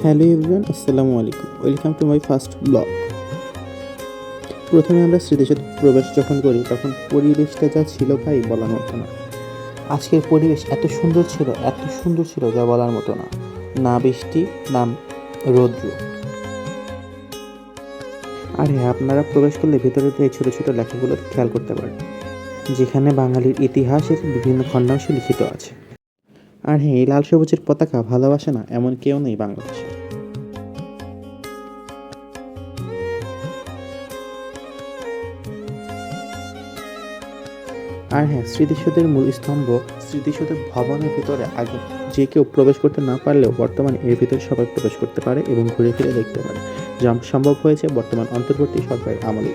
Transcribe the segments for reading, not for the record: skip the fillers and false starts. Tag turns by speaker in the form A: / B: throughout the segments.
A: Hello everyone, আসসালামু আলাইকুম। Welcome to my first blog. প্রথমে আমরা স্মৃতিসৌধে প্রবেশ যখন করি তখন পরিবেশটা যা ছিল ভাই বলার মতো না। আজকের পরিবেশ এত সুন্দর ছিল যা বলার মতো না। না বৃষ্টি না রৌদ্র। আর হ্যাঁ, আপনারা প্রবেশ করলে ভেতরে এই ছোটো ছোটো লেখাগুলো খেয়াল করতে পারেন, যেখানে বাঙালির ইতিহাসের বিভিন্ন খণ্ডাংশ লিখিত আছে। আর হ্যাঁ, এই লাল সবুজের পতাকা ভালোবাসে না এমন কেউ নেই বাংলাদেশে। আর হ্যাঁ, স্মৃতিসৌধের মূল স্তম্ভ, স্মৃতিসৌধের ভবনের ভিতরে আগে যে কেউ প্রবেশ করতে না পারলেও বর্তমানে এর ভিতরে সবাই প্রবেশ করতে পারে এবং ঘুরে ফিরে দেখতে পারে, যা সম্ভব হয়েছে বর্তমান অন্তর্বর্তী সরকারের আমলে।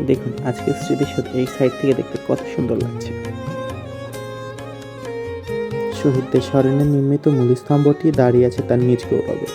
A: দেখুন, আজকে স্মৃতিসৌধ এই সাইড থেকে দেখতে কত সুন্দর লাগছে। শহীদদের স্মরণে নির্মিত মূল স্তম্ভটি দাঁড়িয়ে আছে তার নিজ গৌরবে